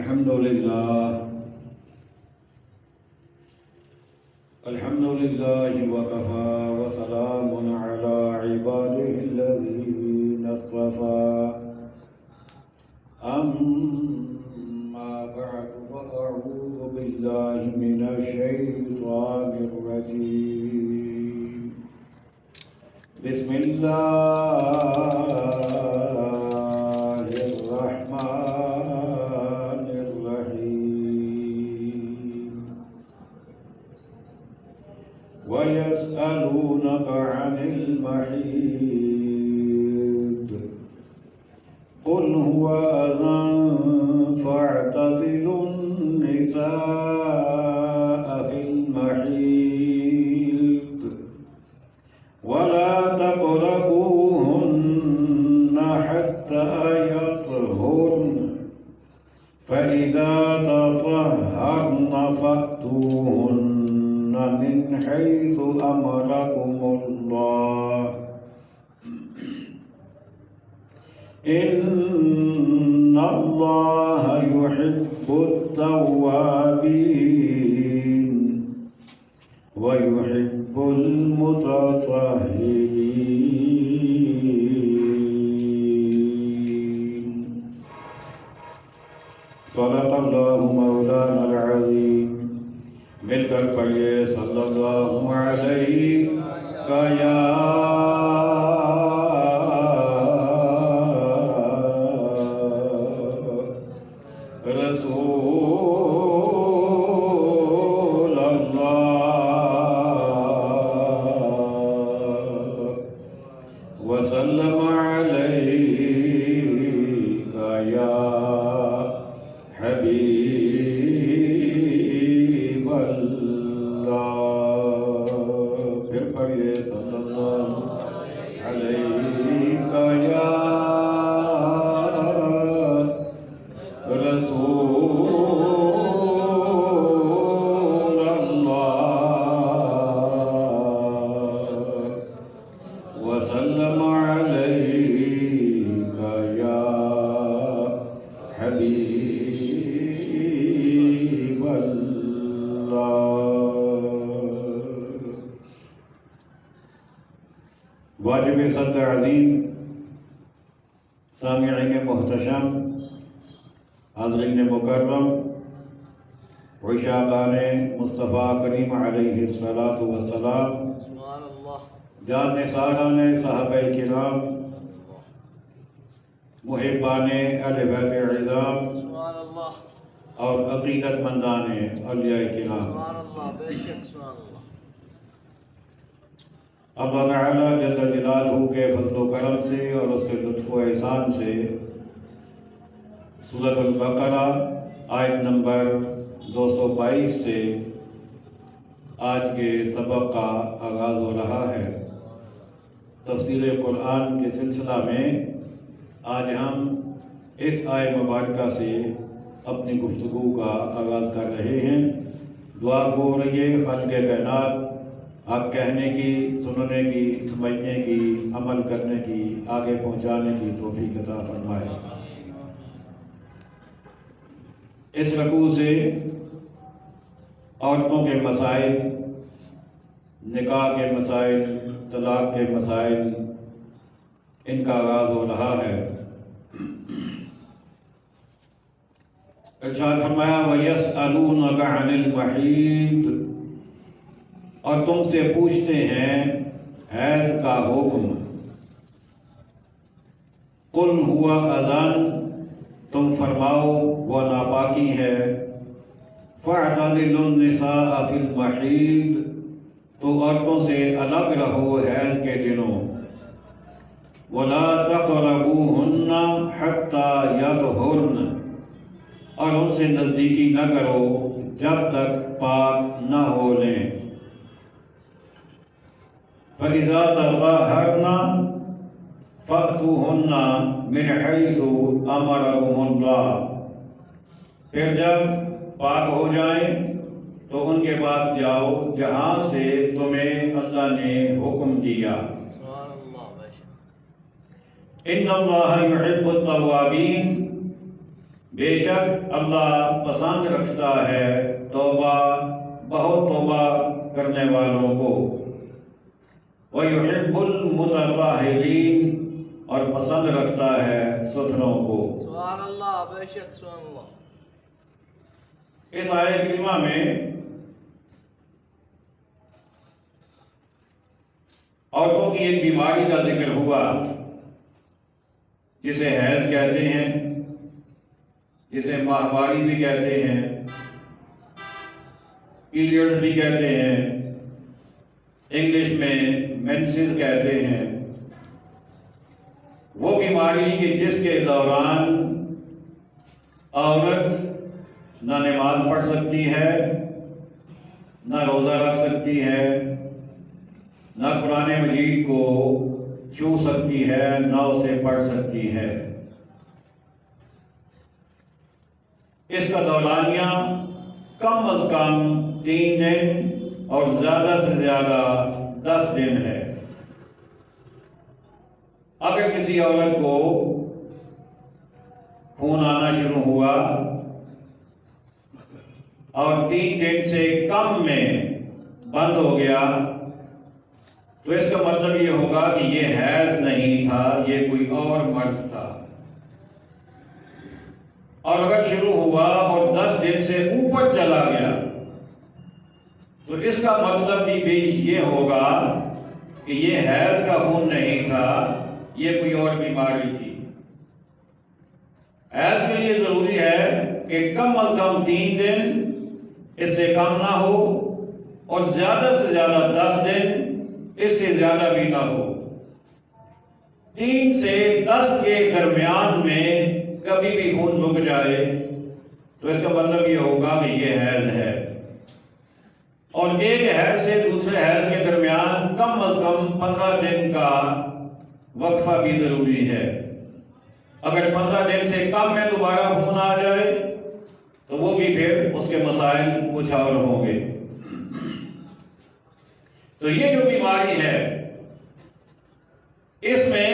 الحمد لله وكفى وسلام على عباده الذين اصطفى أما بعد فأعوذ بالله من الشيطان الرجيم بسم الله الرحمن الرحيم ويسألونك عن المحيض قل هو أذى فاعتزلوا النساء في المحيض ولا تقربوهن حتى يطهرن فإذا تطهرن فأتوهن من حيث أمركم الله إن الله يحب التوابين ويحب المتطهرين صدق الله مولانا العظيم مل کر پڑھیے صلی اللہ علیہ یا رسول اللہ وسلم علیک یا حبیب اللہ پھر پڑھیے صلی اللہ علیک یا رسول اللہ وسلم علیک یا حبیب اللہ. واجب صدر عظیم، سامعین محتشم، حاضرین مکرم، عشاقان مصطفیٰ کریم علیہ السلام، جان نثاران صحابہ کرام، محبان اہل بیت عظام اور عقیدت مندان اولیاء کرام، اللہ تعالیٰ جل جلالہ کے فضل و کرم سے اور اس کے لطف و احسان سے سورۃ البقرہ آیت نمبر 222 سے آج کے سبق کا آغاز ہو رہا ہے. تفسیر قرآن کے سلسلہ میں آج ہم اس آیت مبارکہ سے اپنی گفتگو کا آغاز کر رہے ہیں. دعا ہو رہی ہے خالق کائنات حق کہنے کی، سننے کی، سمجھنے کی، عمل کرنے کی، آگے پہنچانے کی توفیق عطا فرمائے. اس رکوع سے عورتوں کے مسائل، نکاح کے مسائل، طلاق کے مسائل، ان کا آغاز ہو رہا ہے. ارشاد فرمایا وَيَسْأَلُونَكَ عَنِ الْمَحِيضِ، اور تم سے پوچھتے ہیں حیض کا حکم. قُلْ هُوَ أَذًى، تم فرماؤ وہ ناپاکی ہے. فَاعْتَزِلُوا النِّسَاءَ فِي الْمَحِيضِ، تو عورتوں سے الگ رہو حیض کے دنوں. وَلَا تَقْرَبُوهُنَّ حَتَّى يَطْهُرْنَ، اور ان سے نزدیکی نہ کرو جب تک پاک نہ ہو لیں. فَإِذَا تَطَهَّرْنَ فَأْتُوهُنَّ مِنْ حَيْثُ أَمَرَكُمُ اللَّهُ، پھر جب پاک ہو جائیں تو ان کے پاس جاؤ جہاں سے تمہیں اللہ نے حکم دیا. ان اللہ یحب التوابین، بے شک اللہ پسند رکھتا ہے توبہ، بہت توبہ کرنے والوں کو، وَيُحِبُّ الْمُتَطَہِّرِينَ، اور پسند رکھتا ہے ستھروں کو۔ سبحان اللہ، بے شک سبحان اللہ۔ اس آیت کریمہ میں عورتوں کی ایک بیماری کا ذکر ہوا جسے حیض کہتے ہیں، جسے ماہواری بھی کہتے ہیں، پیریڈز بھی کہتے ہیں، انگلش میں مینسز کہتے ہیں۔ وہ بیماری کہ جس کے دوران عورت نہ نماز پڑھ سکتی ہے، نہ روزہ رکھ سکتی ہے، نہ قرآن مجید کو چھو سکتی ہے، نہ اسے پڑھ سکتی ہے۔ اس کا دورانیہ کم از کم 3 دن اور زیادہ سے زیادہ 10 دن ہے۔ اگر کسی عورت کو خون آنا شروع ہوا اور 3 دن سے کم میں بند ہو گیا تو اس کا مطلب یہ ہوگا کہ یہ حیض نہیں تھا، یہ کوئی اور مرض تھا۔ اور اگر شروع ہوا اور 10 دن سے اوپر چلا گیا تو اس کا مطلب بھی یہ ہوگا کہ یہ حیض کا خون نہیں تھا، یہ کوئی اور بیماری تھی۔ حیض کے لیے ضروری ہے کہ کم از کم 3 دن، اس سے کم نہ ہو، اور زیادہ سے زیادہ 10 دن، اس سے زیادہ بھی نہ ہو۔ 3 سے 10 کے درمیان میں کبھی بھی خون رک جائے تو اس کا مطلب یہ ہوگا کہ یہ حیض ہے۔ اور ایک حیض سے دوسرے حیض کے درمیان کم از کم 15 دن کا وقفہ بھی ضروری ہے۔ اگر 15 دن سے کم میں دوبارہ خون آ جائے تو وہ بھی پھر اس کے مسائل کچھ اور ہوں گے۔ تو یہ جو بیماری ہے، اس میں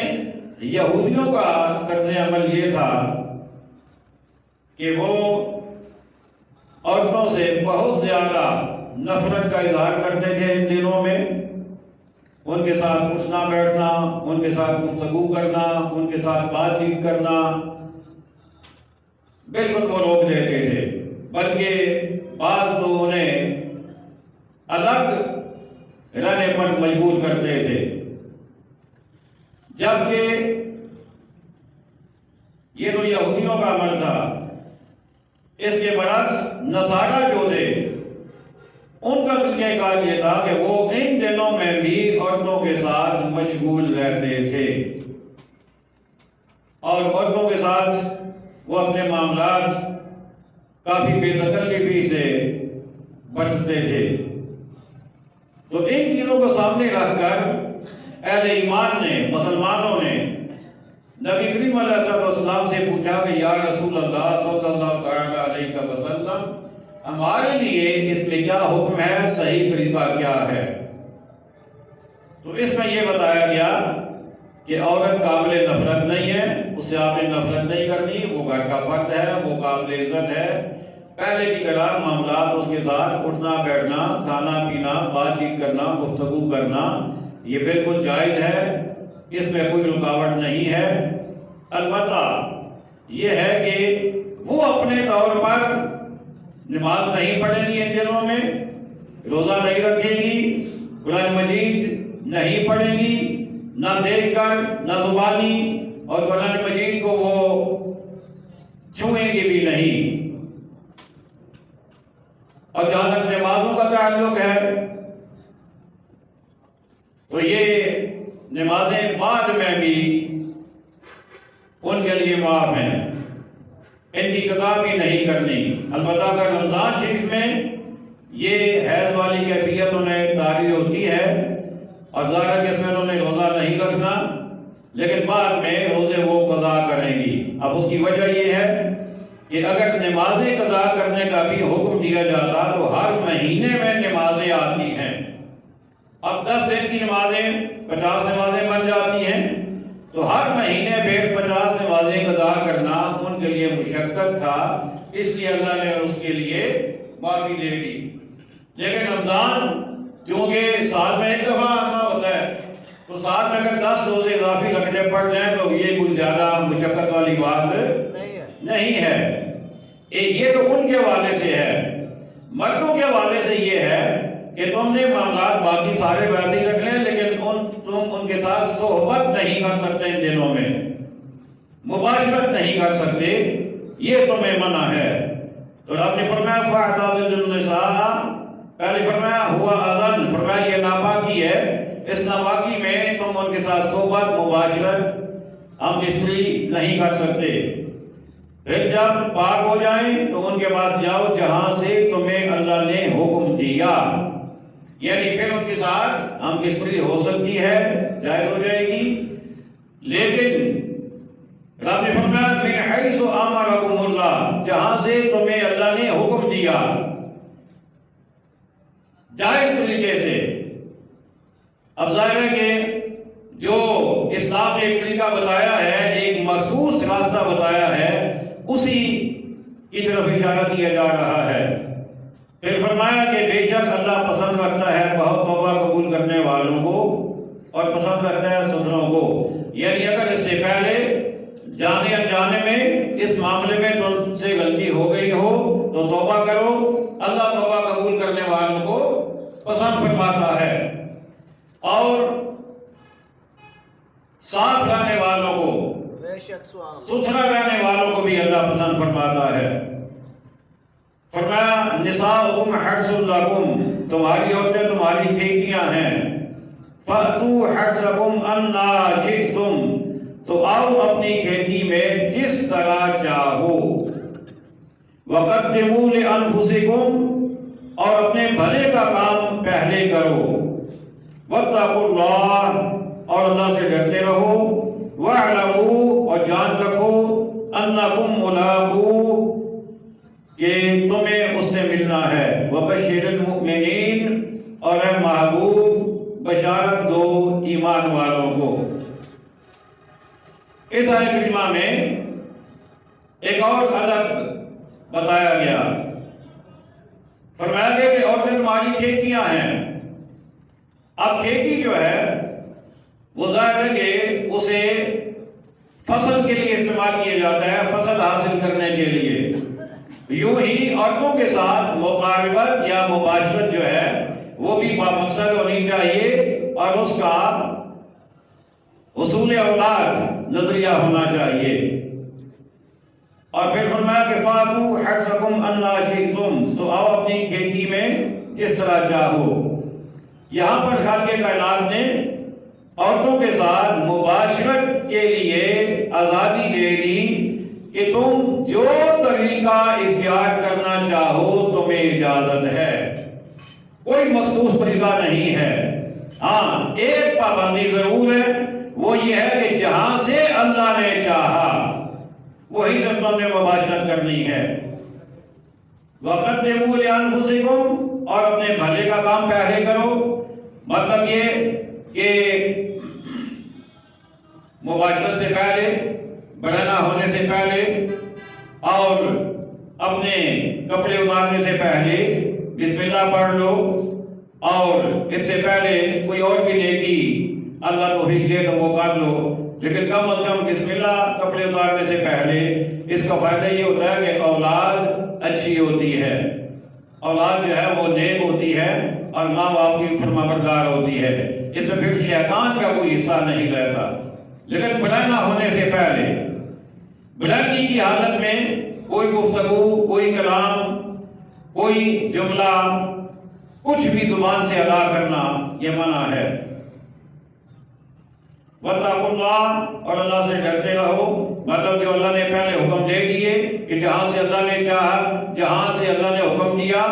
یہودیوں کا طرز عمل یہ تھا کہ وہ عورتوں سے بہت زیادہ نفرت کا اظہار کرتے تھے ان دنوں میں۔ ان کے ساتھ اٹھنا بیٹھنا، ان کے ساتھ گفتگو کرنا، ان کے ساتھ بات چیت کرنا بالکل وہ روک دیتے تھے، بلکہ بعض تو انہیں الگ رہنے پر مجبور کرتے تھے۔ جبکہ یہ تو یہودیوں کا عمل تھا، اس کے برعکس نصارہ جو تھے ان کا طریقہ کار یہ تھا کہ وہ ان دنوں میں بھی عورتوں کے ساتھ مشغول رہتے تھے، اور عورتوں کے ساتھ وہ اپنے معاملات کافی بے تکلفی سے برتتے تھے۔ تو ان چیزوں کو سامنے رکھ کر اہل ایمان نے، مسلمانوں نے نبی کریم علیہ السلام سے پوچھا کہ یا رسول اللہ صلی اللہ علیہ وسلم، ہمارے لیے اس میں کیا حکم ہے، صحیح طریقہ کیا ہے؟ تو اس میں یہ بتایا گیا کہ عورت قابل نفرت نہیں ہے، اس سے آپ نے نفرت نہیں کرنی، وہ گھر کا فرد ہے، وہ قابل عزت ہے۔ پہلے کی طرح معاملات اس کے ساتھ اٹھنا بیٹھنا، کھانا پینا، بات چیت کرنا، گفتگو کرنا یہ بالکل جائز ہے، اس میں کوئی رکاوٹ نہیں ہے۔ البتہ یہ ہے کہ وہ اپنے طور پر نماز نہیں پڑھیں گی، ان دنوں میں روزہ نہیں رکھیں گی، قرآن مجید نہیں پڑھیں گی، نہ دیکھ کر نہ زبانی، اور قرآن مجید کو وہ چھوئیں گی بھی نہیں۔ اور جہاں تک نمازوں کا تعلق ہے تو یہ نمازیں بعد میں بھی ان کے لیے معاف ہیں، ان کی قضا بھی نہیں کرنی۔ البتہ اگر رمضان شریف میں یہ حیض والی کیفیت انہیں طاری ہوتی ہے اور ظاہر ہے کہ اس میں انہوں نے روزہ نہیں رکھنا، لیکن بعد میں روزے وہ قضا کریں گی۔ اب اس کی وجہ یہ ہے کہ اگر نمازیں قضا کرنے کا بھی حکم دیا جاتا تو ہر مہینے میں نمازیں آتی ہیں۔ اب 10 دن کی نمازیں 50 نمازیں بن جاتی ہیں، تو ہر مہینے پھر 50 نمازیں قضا کرنا ان کے لیے مشقت تھا، اس لیے اللہ نے اس کے لیے معافی دے دی۔ لیکن رمضان چونکہ سال میں ایک دفعہ آنا ہوتا ہے، تو سال میں اگر 10 روزے اضافی رکھنے پڑ جائیں تو یہ کوئی زیادہ مشقت والی بات نہیں ہے۔ یہ تو ان کے حوالے سے ہے۔ مردوں کے حوالے سے یہ ہے کہ تم نے معاملات باقی سارے ویسے ہی رکھ لیں، لیکن تم ان کے ساتھ صحبت نہیں کر سکتے، ان دنوں میں مباشرت نہیں کر سکتے، یہ تمہیں منع ہے۔ تو رب نے فرمایا فَاعْتَزِلُوا النِّسَاءَ، پہلے فرمایا ہوا اذن، فرمایا یہ ناپاکی ہے، اس ناپاکی میں تم ان کے ساتھ صحبت مباشرت ہم بستری نہیں کر سکتے۔ پھر جب پاک ہو جائیں تو ان کے پاس جاؤ جہاں سے تمہیں اللہ نے حکم دیا، یعنی پھر ان کے ساتھ ہم بستری ہو سکتی ہے، جائز ہو جائے گی۔ لیکن رب نے فرمایا من حیث امرکم اللہ، جہاں سے تمہیں اللہ نے حکم دیا، جائز طریقے سے۔ اب ظاہر ہے کہ جو اسلام نے ایک طریقہ بتایا ہے، ایک مخصوص راستہ بتایا ہے، اسی کی طرف اشارہ کیا جا رہا ہے۔ پھر فرمایا کہ بے شک اللہ پسند رکھتا ہے بہت توبہ قبول کرنے والوں کو، اور پسند رکھتا ہے ستھروں کو۔ یعنی اگر اس سے پہلے جانے انجانے میں اس معاملے میں تم سے غلطی ہو گئی ہو تو توبہ کرو، اللہ توبہ قبول کرنے والوں کو پسند فرماتا ہے، اور صاف رہنے والوں کو، بے شک سبحان اللہ، ستھرا رہنے والوں کو بھی اللہ پسند فرماتا ہے۔ فرمایا نساؤکم حرث لکم، تمہاری عورتیں تمہاری کھیتیاں ہیں، فأتوا حرثکم انا شئتم، تو آؤ اپنی کھیتی میں جس طرح چاہو، وقدموا لانفسکم، اور اپنے بھلے کا کام پہلے کرو، واتقوا اللہ، اور اللہ سے ڈرتے رہو، واعلموا، اور جان رکھو، انکم ملاقو، کہ تمہیں اس سے ملنا ہے، وبشر المؤمنین، اور اے محبوب بشارت دو ایمان والوں کو۔ اس آیت کریمہ میں ایک اور ادب بتایا گیا، فرمایا گیا کہ عورتیں تمہاری کھیتیاں ہیں۔ اب کھیتی جو ہے وہ ظاہر ہے کہ اسے فصل کے لیے استعمال کیا جاتا ہے، فصل حاصل کرنے کے لیے۔ یوں ہی عورتوں کے ساتھ مقاربت یا مباشرت جو ہے وہ بھی بامقصد ہونی چاہیے، اور اس کا حصول اولاد نظریہ ہونا چاہیے۔ اور پھر فرمایا کہ فاتوا حرثکم انا شئتم، تو آؤ اپنی کھیتی میں جس طرح چاہو۔ یہاں پر خالق کائنات نے عورتوں کے ساتھ مباشرت کے لیے آزادی دے دی کہ تم جو طریقہ اختیار کرنا چاہو تمہیں اجازت ہے، کوئی مخصوص طریقہ نہیں ہے۔ ہاں ایک پابندی ضرور ہے، وہ یہ ہے کہ جہاں سے اللہ نے چاہا وہی سے تم نے مباشرت کرنی ہے۔ وَقَدِّمُوا لِأَنفُسِكُمْ، اور اپنے بھلے کا کام پہلے کرو، مطلب یہ کہ مباشرت سے پہلے، برہنہ ہونے سے پہلے، اور اپنے کپڑے اتارنے سے پہلے بسم اللہ پڑھ لو، اور اس سے پہلے کوئی اور بھی نیکی اللہ توفیق دے تو وہ کر لو، لیکن کم از کم بسم اللہ کپڑے اتارنے سے پہلے۔ اس کا فائدہ یہ ہوتا ہے کہ اولاد اچھی ہوتی ہے، اولاد جو ہے وہ نیک ہوتی ہے، اور ماں باپ کی فرمانبردار ہوتی ہے، اس میں پھر شیطان کا کوئی حصہ نہیں رہتا۔ لیکن برہنہ ہونے سے پہلے، برہنگی کی حالت میں کوئی گفتگو، کوئی کلام، کوئی جملہ، کچھ بھی زبان سے ادا کرنا یہ منع ہے۔ واتقوا اللہ، اور اللہ سے ڈرتے رہو، مطلب جو اللہ نے پہلے حکم دے دیے کہ جہاں سے اللہ نے چاہا، جہاں سے اللہ نے حکم دیا،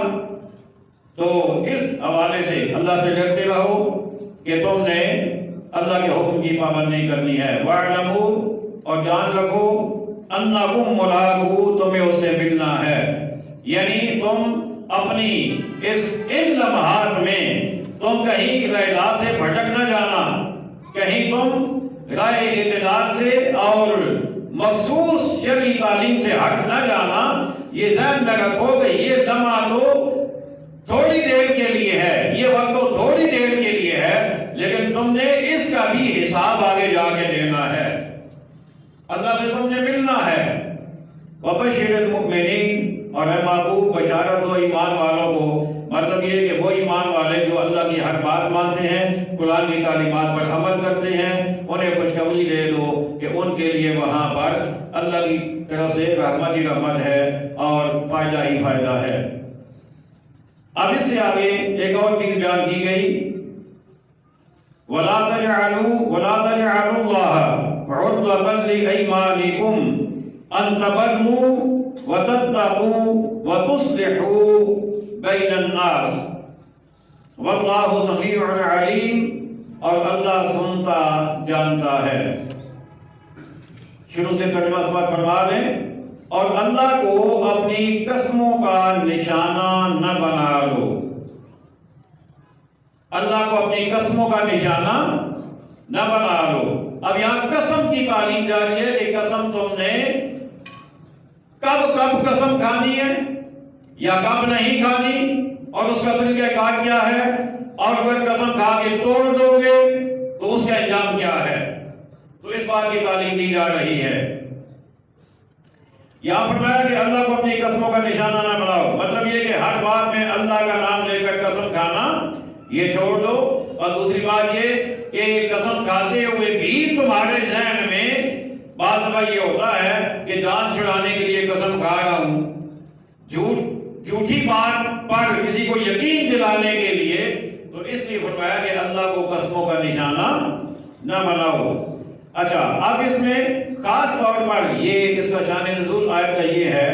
تو اس حوالے سے اللہ سے ڈرتے رہو کہ تم نے اللہ کے حکم کی پابندی کرنی ہے۔ وَاعْلَمُوا، اور جان رکھو، أَنَّكُمْ مُلَاقُوهُ، تمہیں اس سے ملنا ہے، یعنی تم اپنی ان لمحات میں تم کہیں ریلا سے بھٹک نہ جانا، کہیں تم رائے اعتدال سے اور مخصوص شرعی تعلیم سے ہٹ نہ جانا، یہ ذہن میں رکھو کہ یہ لمحہ تو تھوڑی دیر کے لیے ہے، یہ وقت تو تھوڑی دیر کے لیے ہے، لیکن تم نے اس کا بھی حساب آگے جا کے دینا ہے، اللہ سے تم نے ملنا ہے۔ وَبَشِّرِ الْمُؤْمِنِينَ، اور اے محبوب بشارت دو ایمان والوں کو، مطلب یہ کہ وہ ایمان والے جو اللہ کی ہر بات مانتے ہیں، قرآن کی تعلیمات پر عمل کرتے ہیں، انہیں خوشخبری دے دو کہ ان کے لیے وہاں پر اللہ کی طرف سے رحمت ہی رحمت ہے اور فائدہ ہی فائدہ ہے۔ اب اس سے آگے ایک اور چیز بیان کی گئی، وَلَا تَجْعَلُوا اللَّهَ عُرْضَةً لِأَيْمَانِكُمْ أَن تَبَرُّوا وَتَتَّقُوا وَتُصْلِحُوا بَيْنَ النَّاسِ وَاللَّهُ سَمِيعٌ عَلِيمٌ، اور اللہ سنتا جانتا ہے۔ شروع سے ترجمہ سماعت فرما دیں، اور اللہ کو اپنی قسموں کا نشانہ نہ بنا لو۔ اللہ کو اپنی قسموں کا نشانہ نہ بنا لو۔ اب یہاں قسم کی تعلیم جاری ہے کہ قسم تم نے کب قسم کھانی ہے یا کب نہیں کھانی، اور اس کا طریقہ کار کیا ہے، اور اگر قسم کھا کے توڑ دو گے تو اس کا انجام کیا ہے، تو اس بات کی تعلیم دی جا رہی ہے۔ یہاں فرمایا کہ اللہ کو اپنی قسموں کا نشانہ نہ بناؤ، مطلب یہ کہ ہر بات میں اللہ کا نام لے کر قسم کھانا یہ چھوڑ دو، اور دوسری بات یہ کہ قسم کھاتے ہوئے بھی تمہارے ذہن میں بعض دفعہ یہ ہوتا ہے کہ جان چھڑانے کے لیے قسم کھا رہا ہوں، جھوٹی بات پر کسی کو یقین دلانے کے لیے، تو اس لیے فرمایا کہ اللہ کو قسموں کا نشانہ نہ بناؤ۔ اچھا، اب اس میں خاص طور پر یہ اس کا شان نزول آیت کا یہ ہے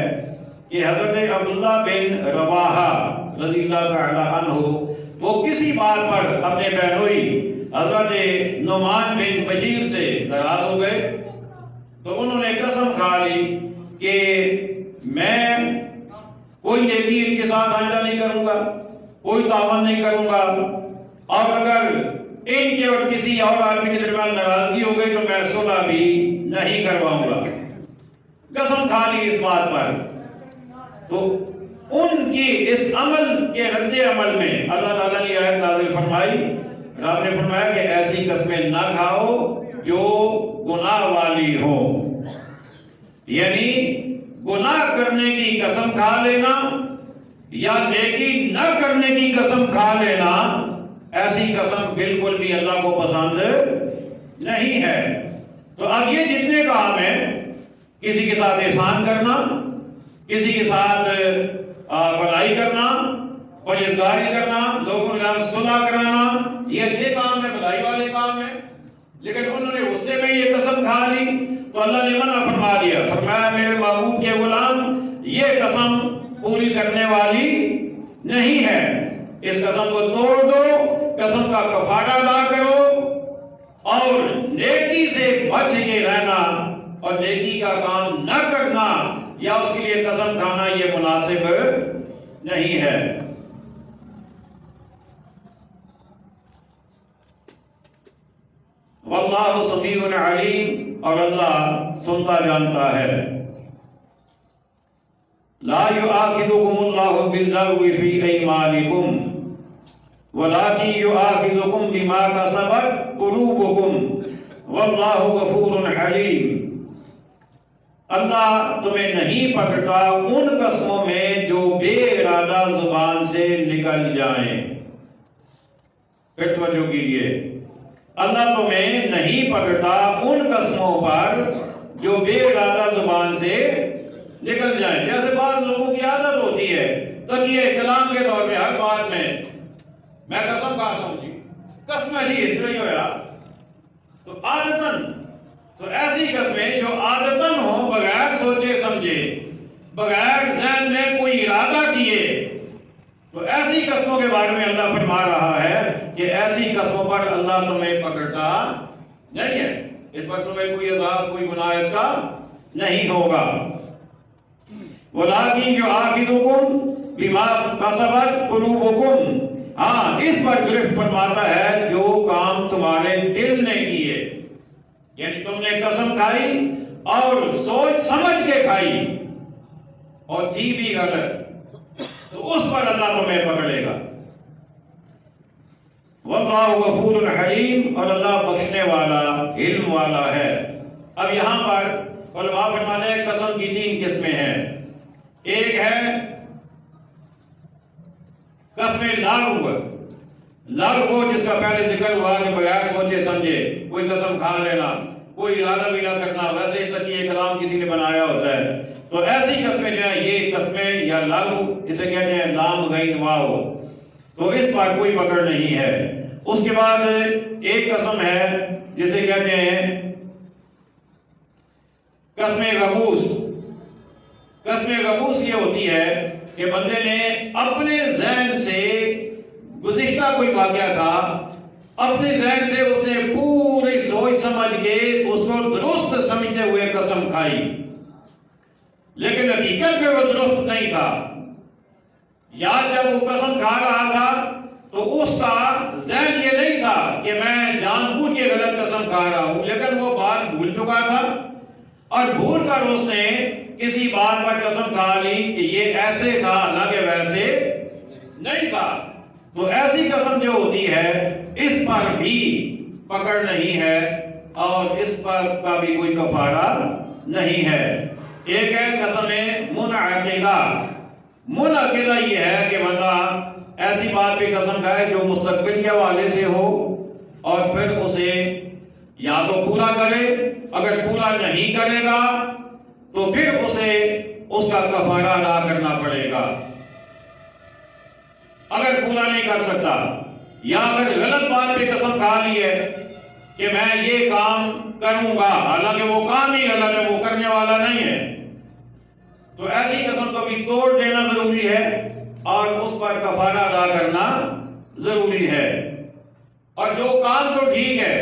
کہ حضرت عبداللہ بن رواحہ رضی اللہ تعالی عنہ وہ کسی بات پر اپنے بہنوئی حضرت نعمان بن بشیر سے ناراض ہو گئے، تو انہوں نے قسم کھا لی کہ میں کوئی نیکی ان کے ساتھ آئندہ نہیں کروں گا، کوئی تعاون نہیں کروں گا، اور اگر ان کے اور کسی اور آدمی کے درمیان ناراضگی ہو گئی تو میں صلح بھی نہیں کرواؤں گا۔ قسم کھا لی اس بات پر، تو ان کی اس عمل کے رد عمل میں اللہ تعالیٰ نے آیت نازل فرمائی، آپ نے فرمایا کہ ایسی قسمیں نہ کھاؤ جو گناہ والی ہو، یعنی گناہ کرنے کی قسم کھا لینا یا نیکی نہ کرنے کی قسم کھا لینا، ایسی قسم بالکل بھی اللہ کو پسند نہیں ہے۔ تو اب یہ جتنے کام ہیں، کسی کے ساتھ احسان کرنا، کسی کے ساتھ بھلائی کرنا، پرہیزگاری کرنا، لوگوں کے ساتھ صلح کرانا، یہ اچھے کام ہیں، بھلائی والے کام ہیں، لیکن انہوں نے غصے میں یہ قسم کھا لی تو اللہ نے منع فرما دیا، فرمایا میرے محبوب کے غلام یہ قسم پوری کرنے والی نہیں ہے، اس قسم کو توڑ دو، قسم کا کفارہ ادا کرو، اور نیکی سے بچ کے رہنا اور نیکی کا کام نہ کرنا یا اس کے لیے قسم کھانا یہ مناسب نہیں ہے۔ واللہ سمیع علیم، اور اللہ سنتا جانتا ہے۔ لا یؤاخذکم اللہ باللغو فی ایمانکم ولکن یؤاخذکم بما کسبت قلوبکم واللہ غفور حلیم۔ اللہ تمہیں نہیں پکڑتا ان قسموں میں جو بے ارادہ زبان سے نکل جائیں۔ پھر توجہ کیجیے، اللہ تمہیں نہیں پکڑتا ان قسموں پر جو بے ارادہ زبان سے نکل جائیں۔ جیسے بعض لوگوں کی عادت ہوتی ہے تکیے کلام کے دور میں ہر بات میں قسم کھاتا ہوں جی، قسم جی اس میں ہی ہویا، تو عادتاً، تو ایسی قسمیں جو عادتاً ہوں بغیر سوچے سمجھے، بغیر ذہن میں کوئی ارادہ کیے، تو ایسی قسموں کے بارے میں اللہ فرما رہا ہے کہ ایسی قسموں پر اللہ تمہیں پکڑتا نہیں ہے، اس پر تمہیں کوئی عذاب، کوئی گناہ اس کا نہیں ہوگا۔ وَلَٰكِن يُؤَاخِذُكُم بِمَا كَسَبَتْ قُلُوبُكُم، ہاں اس پر گرفت فرماتا ہے جو کام تمہارے دل نے کیے، یعنی تم نے قسم کھائی اور سوچ سمجھ کے کھائی اور تھی بھی غلط، تو اس پر اللہ تمہیں پکڑے گا۔ واللہ غفور حلیم، اور اللہ بخشنے والا علم والا ہے۔ اب یہاں پر علماء فرماتے ہیں قسم کی 3 قسمیں ہیں۔ ایک ہے قسم لغو جس کا پہلے ذکر ہوا کہ بغیر سوچے سمجھے کوئی قسم کھا لینا، کوئی ارادہ بھی نہ کرنا، ویسے ہی تک یہ کلام کسی نے بنایا ہوتا ہے، تو ایسی قسمیں جو ہیں یہ قسمیں یا لغو اسے کہتے ہیں لام غین واو، تو اس پر کوئی پکڑ نہیں ہے۔ اس کے بعد ایک قسم ہے جسے کہتے ہیں قسم غموس۔ قسم غموس یہ ہوتی ہے کہ بندے نے اپنے ذہن سے گزشتہ کوئی واقعہ تھا، اپنے ذہن سے اس نے پوری سوچ سمجھ کے اس کو درست سمجھتے ہوئے قسم کھائی، لیکن حقیقت میں وہ درست نہیں تھا، یا جب وہ قسم کھا رہا تھا تو اس کا ذہن یہ نہیں تھا کہ میں جان بوجھ کے غلط قسم کھا رہا ہوں، لیکن وہ بات بھول چکا تھا اور بھول کر اس نے کسی بات پر قسم کھا لی کہ یہ ایسے تھا نہ کہ ویسے نہیں تھا۔ تو ایسی قسم جو ہوتی ہے اس پر بھی پکڑ نہیں ہے اور اس پر کا بھی کوئی کفارہ نہیں ہے۔ ایک ہے قسم منعقدہ۔ منعقدہ یہ ہے کہ بندہ ایسی بات پہ قسم کھائے جو مستقبل کے حوالے سے ہو اور پھر اسے یا تو پورا کرے، اگر پورا نہیں کرے گا تو پھر اسے اس کا کفارہ ادا کرنا پڑے گا۔ اگر پورا نہیں کر سکتا یا اگر غلط بات پہ قسم کھا لی ہے کہ میں یہ کام کروں گا، حالانکہ وہ کام ہی غلط ہے، وہ کرنے والا نہیں ہے، تو ایسی قسم کو بھی توڑ دینا ضروری ہے اور اس پر کفارہ ادا کرنا ضروری ہے۔ اور جو کام تو ٹھیک ہے،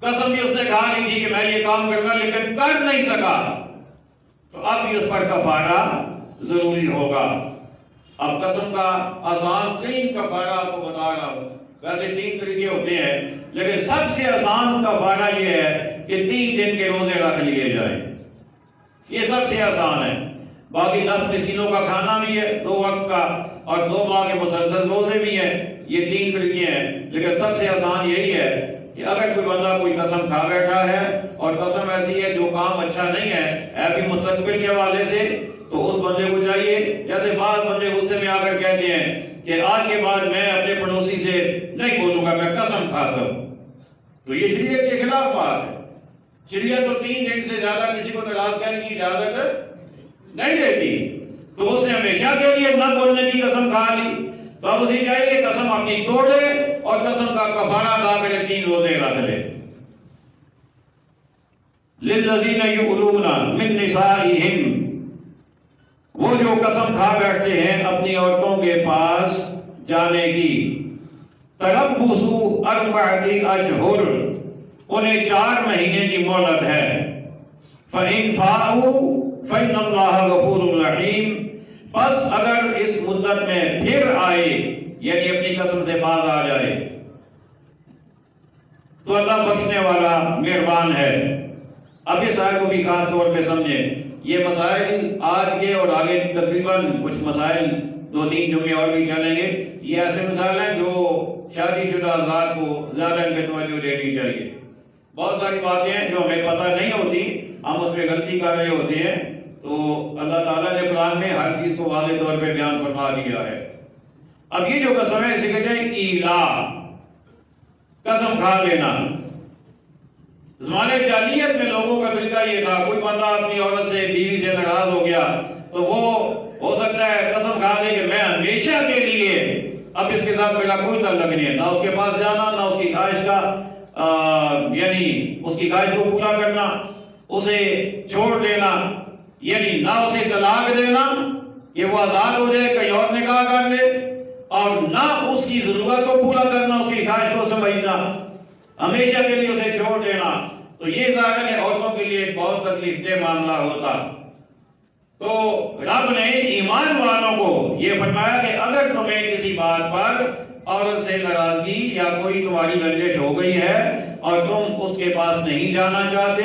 قسم بھی اس نے کہا نہیں تھی کہ میں یہ کام کروں گا لیکن کر نہیں سکا، تو اب بھی اس پر کفارہ ضروری ہوگا۔ اب قسم کا آسان ترین کفارہ آپ کو بتا رہا ہوں، ویسے 3 طریقے ہوتے ہیں لیکن سب سے آسان کفارہ یہ ہے کہ 3 دن کے روزے رکھ لیے جائیں، یہ سب سے آسان ہے۔ باقی 10 مسکینوں کا کھانا بھی ہے 2 وقت کا اور 2 ماہ کے مسلسل روزے بھی ہیں، یہ 3 طریقے ہیں، لیکن سب سے آسان یہی ہے کہ اگر کوئی بندہ کوئی قسم کھا بیٹھا ہے اور قسم ایسی ہے جو کام اچھا نہیں ہے بھی مستقبل کے حوالے سے، تو اس بندے کو چاہیے، جیسے بعض بندے غصے میں آ کر کہتے ہیں کہ آج کے بعد میں اپنے پڑوسی سے نہیں بولوں گا، میں قسم کھاتا ہوں، تو یہ شریعت کے خلاف بات ہے۔ شریعت تو 3 دن سے زیادہ کسی کو ناراض کرنے کی اجازت نہیں دیتی، تو اس نے ہمیشہ کے لیے نہ بولنے کی قسم کھا لی، تو اب اسے چاہیے کہ قسم اپنی توڑ دے اور قسم کا کفارہ ادا کرے، 3 روزے رکھ لے۔ للذین یؤلون من نسائہم، وہ جو قسم کھا بیٹھتے ہیں اپنی عورتوں کے پاس جانے کی، تربص 4 اشہر، انہیں 4 مہینے کی مہلت ہے، فَإِنْ فَاءُوا فَإِنَّ اللَّهَ غَفُورٌ رَحِيمٌ، پس اگر اس مدت میں پھر آئے یعنی اپنی قسم سے باز آ جائے تو اللہ بخشنے والا مہربان ہے۔ اب اس آیت کو بھی خاص طور پہ سمجھیں، یہ مسائل آج کے اور آگے تقریباً کچھ مسائل 2-3 جمعے اور بھی چلیں گے، یہ ایسے مسائل ہیں جو شادی شدہ حضرات کو زیادہ ان پہ توجہ دینی چاہیے۔ بہت ساری باتیں ہیں جو ہمیں پتہ نہیں ہوتی، ہم اس میں غلطی کر رہے ہوتے ہیں، تو اللہ تعالیٰ نے قرآن میں ہر چیز کو واضح طور پہ بیان فرما دیا ہے۔ اب یہ جو قسم ہے اسے کہتے ہیں ایلا، قسم کھا لینا۔ زمانے جاہلیت میں لوگوں کا طریقہ یہ تھا، کوئی بندہ اپنی عورت سے بیوی سے ناراض ہو گیا تو وہ ہو سکتا ہے قسم کھا لے کہ میں ہمیشہ کے لیے اب اس کے ساتھ میرا کوئی تعلق نہیں ہے، نہ اس کے پاس جانا، نہ اس کی خواہش کا یعنی اس کی خواہش کو پورا کرنا، اسے چھوڑ دینا، یعنی نہ اسے طلاق دینا کہ وہ آزاد ہو جائے کہیں اور نکاح کر لے، اور نہ اس کی ضرورت کو پورا کرنا، اس کی خواہش کو سمجھنا، ہمیشہ کے لیے اسے چھوڑ دینا، تو یہ ظاہر ہے عورتوں کے لیے ایک بہت تکلیف دہ معاملہ ہوتا۔ تو رب نے ایمان والوں کو یہ فرمایا کہ اگر تمہیں کسی بات پر عورت سے ناراضگی یا کوئی تمہاری رنجش ہو گئی ہے اور تم اس کے پاس نہیں جانا چاہتے،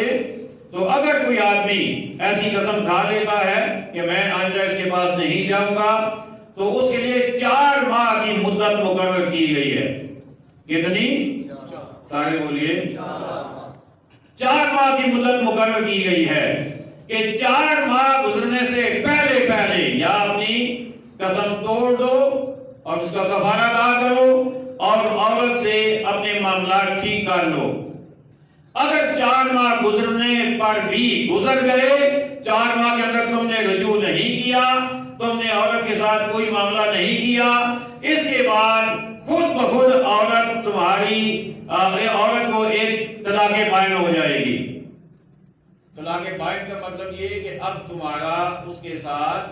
تو اگر کوئی آدمی ایسی قسم کھا لیتا ہے کہ میں آئندہ اس کے پاس نہیں جاؤں گا، تو اس کے لیے 4 ماہ کی مدت مقرر کی گئی ہے۔ کتنی؟ سارے بولیے۔ 4 ماہ کی مدت مقرر کی گئی ہے کہ 4 ماہ گزرنے سے پہلے پہلے یا اپنی قسم توڑ دو اور اس کا کفارہ ادا کرو اور عورت سے اپنے معاملات ٹھیک کر لو۔ اگر 4 ماہ گزرنے پر بھی گزر گئے، 4 ماہ کے اندر تم نے رجوع نہیں کیا، تم نے عورت کے ساتھ کوئی معاملہ نہیں کیا، اس کے بعد خود بخود عورت کو ایک طلاق بائن ہو جائے گی۔ طلاق بائن کا مطلب یہ ہے کہ اب تمہارا اس کے ساتھ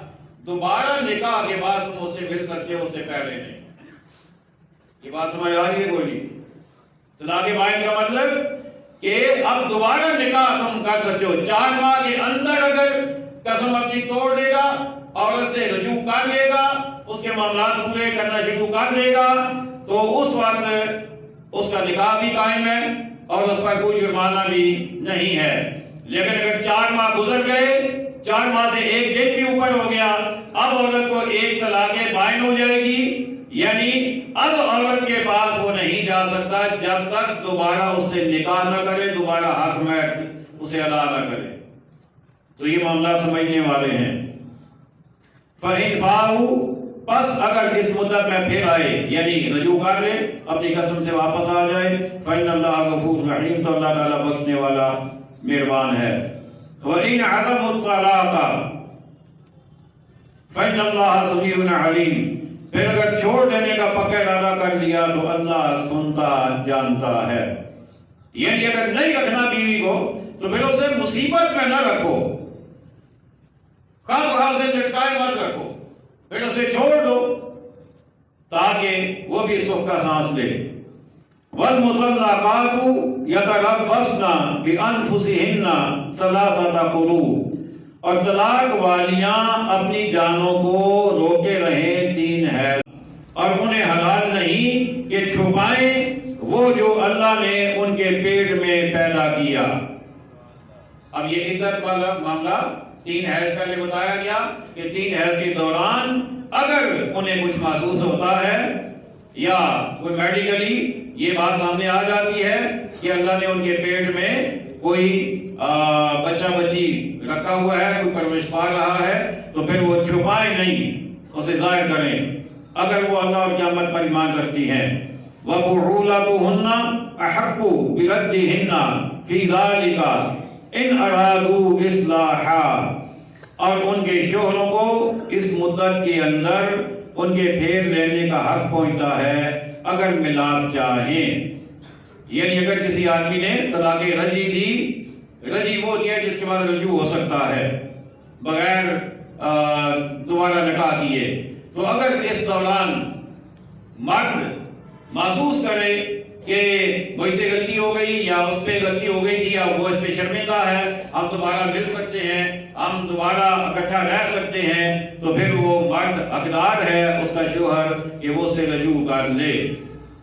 دوبارہ نکاح کے بعد تم اس سے مل سکتے ہو، اس سے پہلے نہیں۔ یہ بات سمجھ آ رہی ہے کوئی؟ طلاق بائن کا مطلب کہ اب دوبارہ نکاح تم کر سکتے ہو۔ 4 ماہ کے اندر اگر قسم اپنی توڑ دے گا، عورت سے رجوع کر لے گا، اس کے معاملات پورے کرنا شروع کر دے گا، تو اس وقت اس کا نکاح بھی قائم ہے اور اس پر کوئی جرمانہ بھی نہیں ہے۔ لیکن اگر 4 ماہ گزر گئے، 4 ماہ سے 1 دن بھی اوپر ہو گیا، اب عورت کو ایک طلاق بائن ہو جائے گی، یعنی اب عورت کے پاس وہ نہیں جا سکتا جب تک دوبارہ اس سے نکاح نہ کرے، دوبارہ حق مہر اسے ادا نہ کرے۔ تو یہ معاملہ سمجھنے والے ہیں۔ فَإِنْ فَاءُوا، پس اگر اس مدت میں پھر آئے، یعنی رجوع کر لے، اپنی قسم سے واپس آ جائے، فَإِنَّ اللَّهَ غَفُورٌ رَحِيمٌ، تو اللہ تعالیٰ بخشنے والا مہربان ہے۔ وَإِنْ عَزَمُوا الطَّلَاقَ فَإِنَّ اللَّهَ سَمِيعٌ عَلِيمٌ، پھر اگر چھوڑ دینے کا پکا ارادہ کر لیا تو اللہ سنتا جانتا ہے۔ یعنی اگر نہیں رکھنا بیوی کو تو پھر اسے مصیبت میں نہ رکھو، خواہ بخواہ سے لٹکائے مت رکھو، پھر اسے چھوڑ دو تاکہ وہ بھی سکھ کا سانس لے۔ وَالْمُطَلَّقَاتُ يَتَرَبَّصْنَ بِأَنفُسِهِنَّ ثَلَاثَةَ قُرُوءٍ، اور طلاق والیاں اپنی جانوں کو روکے رہیں 3 حیض، اور انہیں حلال نہیں کہ چھپائیں وہ جو اللہ نے ان کے پیٹ میں پیدا کیا۔ اب یہ عدت والا معاملہ 3 حیض پہلے بتایا گیا کہ 3 حیض کے دوران اگر انہیں کچھ محسوس ہوتا ہے یا کوئی میڈیکلی یہ بات سامنے آ جاتی ہے کہ اللہ نے ان کے پیٹ میں کوئی بچہ بچی رکھا ہوا ہے، کوئی پرورش پا رہا ہے، تو پھر وہ چھپائیں نہیں، اسے ظاہر کریں اگر وہ اللہ اور قیامت پر ایمان کرتی ہیں۔ وَبُعُولَتُهُنَّ أَحَقُّ بِرَدِّهِنَّ فِي ذَلِكَ إِنْ أَرَادُوا إِصْلَاحًا، اور ان کے شوہروں کو اس مدت کے اندر ان کے پھیر لینے کا حق پہنچتا ہے اگر ملاپ چاہیں۔ یعنی اگر کسی آدمی نے طلاق رجعی دی، رجعی وہ دیا جس کے بعد رجوع ہو سکتا ہے بغیر دوبارہ نکاح کیے، تو اگر اس دوران مرد محسوس کرے کہ مجھ سے غلطی ہو گئی یا اس پہ غلطی ہو گئی تھی یا وہ اس پہ شرمندہ ہے، ہم دوبارہ مل سکتے ہیں، ہم دوبارہ اکٹھا رہ سکتے ہیں، تو پھر وہ مرد حقدار ہے اس کا شوہر کہ وہ اس سے رجوع کر لے۔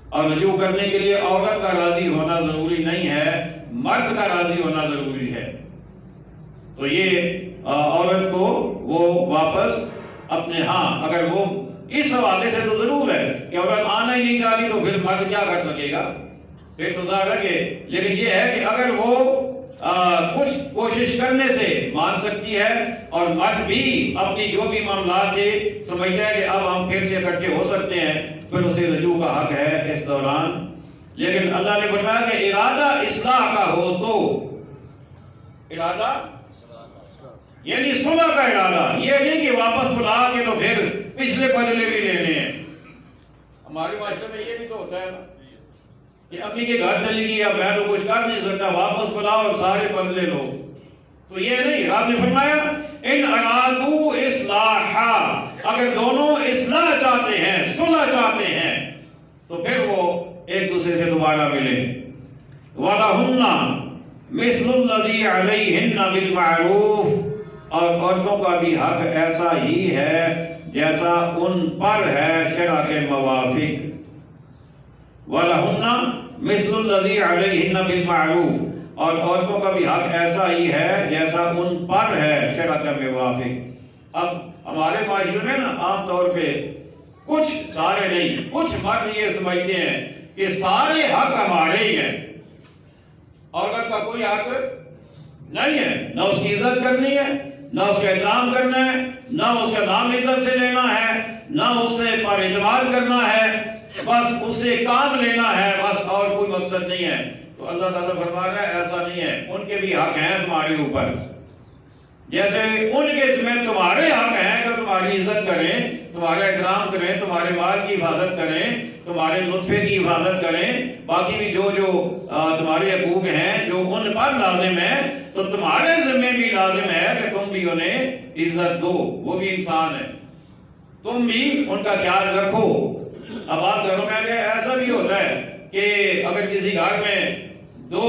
اور رجوع کرنے کے لیے عورت کا راضی ہونا ضروری نہیں ہے، مرد کا راضی ہونا ضروری ہے۔ تو یہ عورت کو وہ واپس اپنے اگر وہ اس حوالے سے تو ضرور ہے کہ عورت آنا ہی نہیں چاہتی تو پھر مرد کیا کر سکے گا، پھر تو ظاہر ہے کہ، لیکن یہ ہے کہ اگر وہ کچھ کوشش کرنے سے مان سکتی ہے اور مرد بھی اپنی جو بھی معاملات ہے سمجھتا ہے کہ اب ہم پھر سے اکٹھے ہو سکتے ہیں، پھر اسے رجوع کا حق ہے اس دوران۔ لیکن اللہ نے فرمایا کہ ارادہ اصلاح کا ہو تو، ارادہ یعنی صلح کا ارادہ، یہ نہیں کہ واپس بلا کے تو پھر پچھلے بدلے بھی لینے ہیں۔ ہمارے معاشرے میں یہ بھی تو ہوتا ہے نا کہ امی کے گھر چلی گئی، اب میں تو کچھ کر نہیں سکتا، واپس بلاؤ اور سارے بدلے لو، تو یہ نہیں۔ آپ نے فرمایا ان ارادو اصلاحا، اگر دونوں اصلاح چاہتے ہیں، صلح چاہتے ہیں، تو پھر وہ ایک دوسرے سے دوبارہ ملیں۔ وَلَهُنَّ مِثْلُ الَّذِي عَلَيْهِنَّ بِالْمَعْرُوفِ، اور عورتوں کا بھی حق ایسا ہی ہے جیسا ان پر ہے شرع کے موافق۔ وَلَهُنَّ مثل الذی علیہن بالمعروف، اور عورتوں کا بھی حق ایسا ہی ہے جیسا ان پر ہے شرع کے موافق۔ اب ہمارے معاشرے میں نا عام طور پہ کچھ، سارے نہیں، کچھ مرد یہ سمجھتے ہیں کہ سارے حق ہمارے ہی ہیں، عورت کا کوئی حق نہیں ہے، نہ اس کی عزت کرنی ہے، نہ اس کا احترام کرنا ہے، نہ اس کا نام عزت سے لینا ہے، نہ اس سے پر اعتماد کرنا ہے، بس اس سے کام لینا ہے، بس اور کوئی مقصد نہیں ہے۔ تو اللہ تعالیٰ فرما رہا ہے ایسا نہیں ہے، ان کے بھی حق ہیں تمہارے اوپر، جیسے ان کے ذمہ تمہارے حق ہیں کہ تمہاری عزت کریں، تمہارا احترام کریں، تمہارے مال کی حفاظت کریں، تمہارے نطفے کی حفاظت کریں، باقی بھی جو تمہارے حقوق ہیں جو ان پر لازم ہیں، تو تمہارے ذمہ بھی لازم ہے کہ تم بھی انہیں عزت دو، وہ بھی انسان ہے، تم بھی ان کا خیال رکھو۔ اب آپ گھروں میں ایسا بھی ہوتا ہے کہ اگر کسی گھر میں دو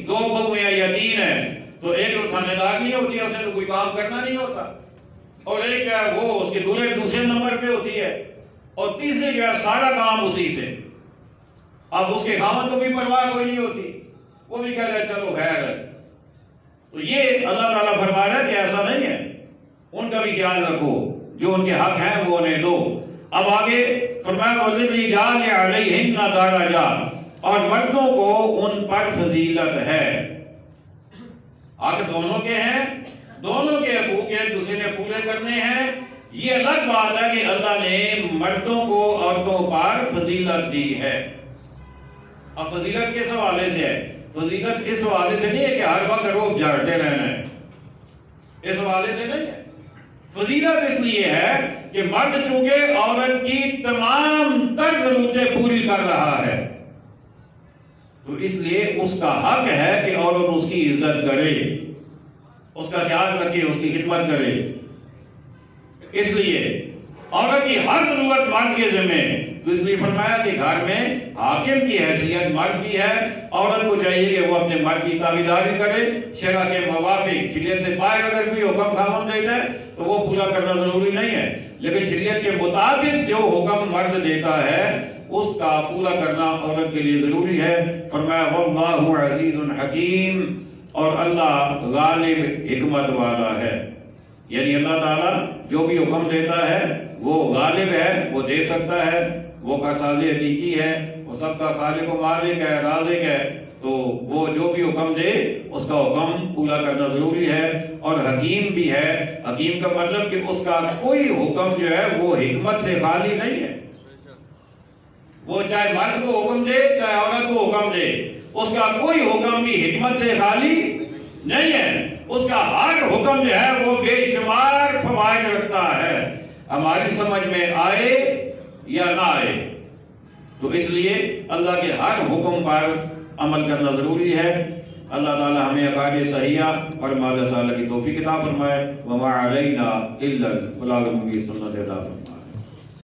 بہو یا تین ہیں، تو ایک تو تھانے دار نہیں ہوتی ہے، اسے تو کوئی کام کرنا نہیں ہوتا، اور ایک ہے وہ اس کے دوسرے نمبر پہ ہوتی ہے، اور تیسرے جو ہے سارا کام اسی سے۔ اب اس کے خاوند کو بھی پرواہ کوئی نہیں ہوتی، وہ بھی کہہ رہے چلو خیر ہے۔ تو یہ اللہ تعالیٰ فرما رہا ہے کہ ایسا نہیں ہے، ان کا بھی خیال رکھو، جو ان کے حق ہیں وہ انہیں دو۔ اب آگے فرمایا وَلِلرِّجَالِ عَلَيْهِنَّ دَرَجَةٌ، اور مردوں کو ان پر فضیلت ہے۔ حق دونوں کے ہیں، دونوں کے حقوق ایک دوسرے نے پورے کرنے ہیں۔ یہ الگ بات ہے کہ اللہ نے مردوں کو عورتوں پر فضیلت دی ہے۔ اب فضیلت کس حوالے سے ہے؟ فضیلت اس حوالے سے نہیں ہے کہ ہر وقت روب جھاڑتے رہنا ہے، اس حوالے سے نہیں ہے۔ فضیلت اس لیے ہے کہ مرد چونکہ عورت کی تمام تر ضرورتیں پوری کر رہا ہے، تو اس لیے اس کا حق ہے کہ عورت اس کی عزت کرے، اس کا خیال رکھے، اس کی خدمت کرے۔ اس لیے عورت کی ہر ضرورت مرد کے ذمہ، تو اس لیے فرمایا کہ گھر میں حاکم کی حیثیت مرد کی ہے، عورت کو چاہیے کہ وہ اپنے مرد کی تابعداری کرے، شرع کے موافق۔ شریعت سے باہر اگر کوئی حکم خاوند دیتا ہے تو وہ پورا کرنا ضروری نہیں ہے، لیکن شریعت کے مطابق جو حکم مرد دیتا ہے اس کا پورا کرنا عورت کے لیے ضروری ہے۔ فرمایا واللہ عزیز حکیم، اور اللہ غالب حکمت والا ہے، یعنی اللہ تعالیٰ جو بھی حکم دیتا ہے وہ غالب ہے، وہ دے سکتا ہے، وہ کارساز حقیقی ہے، وہ سب کا خالق و مالک ہے، رازق ہے، تو وہ جو بھی حکم دے اس کا حکم پورا کرنا ضروری ہے، اور حکیم بھی ہے۔ حکیم کا مطلب کہ اس کا کوئی حکم جو ہے وہ حکمت سے خالی نہیں ہے، وہ چاہے مرد کو حکم دے چاہے عورت کو حکم دے، اس کا کوئی حکم بھی حکمت سے خالی نہیں ہے، اس کا ہر حکم جو ہے وہ بے شمار فوائد رکھتا ہے، ہماری سمجھ میں آئے یا نہ آئے۔ تو اس لیے اللہ کے ہر حکم پر عمل کرنا ضروری ہے۔ اللہ تعالی ہمیں عقائد صحیحہ اور مال صالح کی توفیق عطا فرمائے۔ وما علینا الا البلاغ المبین، سنت عطا فرمائے۔